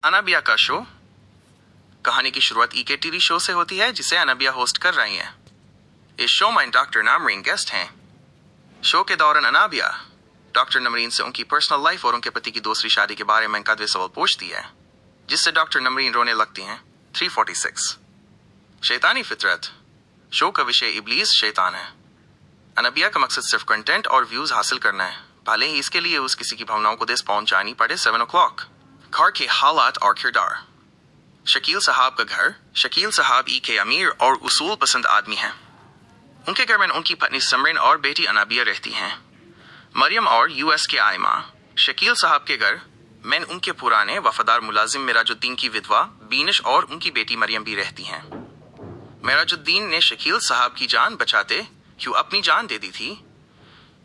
अनाबिया का शो। कहानी की शुरुआत ईके टीवी शो से होती है जिसे अनाबिया होस्ट कर रही हैं। इस शो में डॉक्टर नामरीन गेस्ट हैं। शो के दौरान अनाबिया डॉक्टर नमरीन से उनकी पर्सनल लाइफ और उनके पति की दूसरी शादी के बारे में कदवे सवाल पूछती है, जिससे डॉक्टर नमरीन रोने लगती हैं। 346 शैतानी फितरत। शो का विषय इब्लीस शैतान है। अनाबिया का मकसद सिर्फ कंटेंट और व्यूज हासिल करना है, भले ही इसके लिए उस किसी की भावनाओं को देश पहुंचानी पड़े। 7 o'clock घर के हालात और किरदार। शकील साहब का घर। शकील साहब ई के अमीर और उसूल पसंद आदमी हैं। उनके घर में उनकी पत्नी समरीन और बेटी अनाबिया रहती हैं। मरियम और यूएस के आयमा। शकील साहब के घर में उनके पुराने वफादार मुलाजिम मिराजुद्दीन की विधवा बीनिश और उनकी बेटी मरियम भी रहती हैं। मिराजुद्दीन ने शकील साहब की जान बचाते क्यों अपनी जान दे दी थी,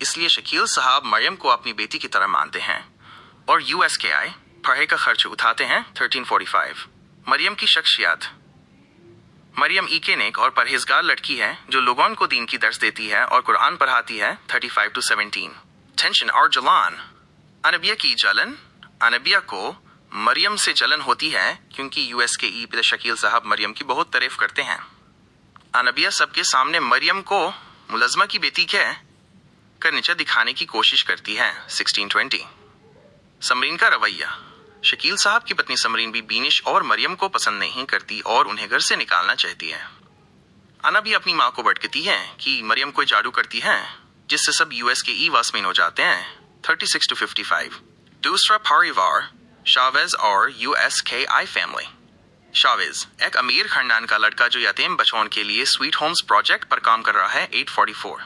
इसलिए शकील साहब मरियम को अपनी बेटी की तरह मानते हैं और यूएस के आए पढ़ाई का खर्च उठाते हैं। 1345 मरियम की शख्सियत। मरियम ईके नेक और परहेजगार लड़की है जो लोगों को दीन की दर्स देती है और कुरान पढ़ाती है। 35 to 17 टेंशन और जलान। अनबिया की जलन। अनबिया को मरियम से जलन होती है क्योंकि यूएस के ई शकील साहब मरियम की बहुत तारीफ करते हैं। अनबिया सबके सामने मरियम को मुलजमा की बेटी कर नीचा दिखाने की कोशिश करती है। 1620 समरीन का रवैया। शकील साहब की पत्नी समरीन भी बीनिश और मरियम को पसंद नहीं करती और उन्हें घर से निकालना चाहती है। अना भी अपनी माँ को भड़कती है कि मरियम कोई जादू करती है, जिससे सब यूएस के ई वास्मीन हो जाते हैं। 36 to 55 दूसरा परिवार। शावेज और यूएस के आई फैमिली। शावेज एक अमीर खानदान का लड़का जो यतीम बच्चों के लिए स्वीट होम्स प्रोजेक्ट पर काम कर रहा है। 844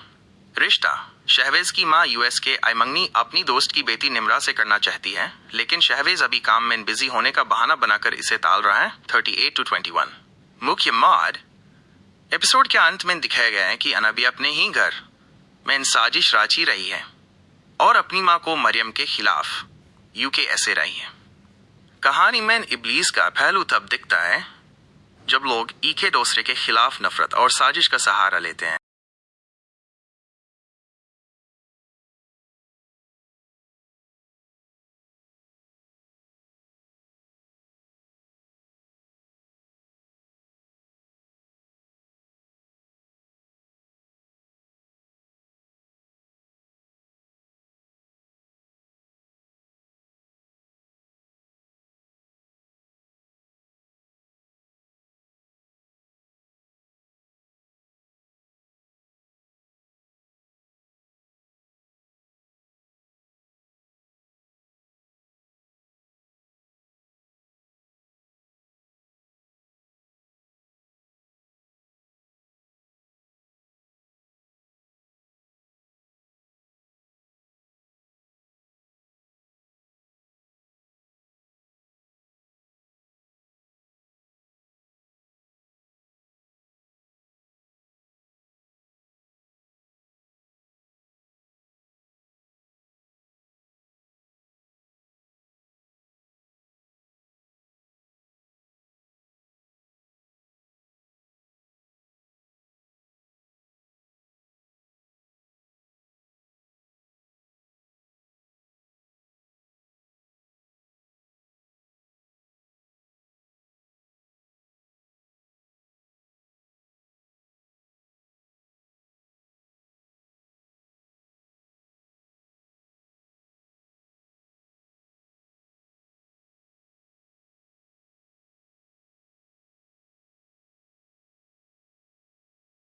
रिश्ता। शहवेज की माँ यूएस के आयमंगनी अपनी दोस्त की बेटी निमरा से करना चाहती है, लेकिन शहवेज अभी काम में बिजी होने का बहाना बनाकर इसे टाल रहा है। 38 to 21 मुख्य मॉड। एपिसोड के अंत में दिखाया गया है कि अनाबिया अपने ही घर में साजिश राची रही है और अपनी माँ को मरियम के खिलाफ यूके ऐसे रही है। कहानी में इब्लीस का पहलू तब दिखता है जब लोग ईके दूसरे के खिलाफ नफरत और साजिश का सहारा लेते हैं।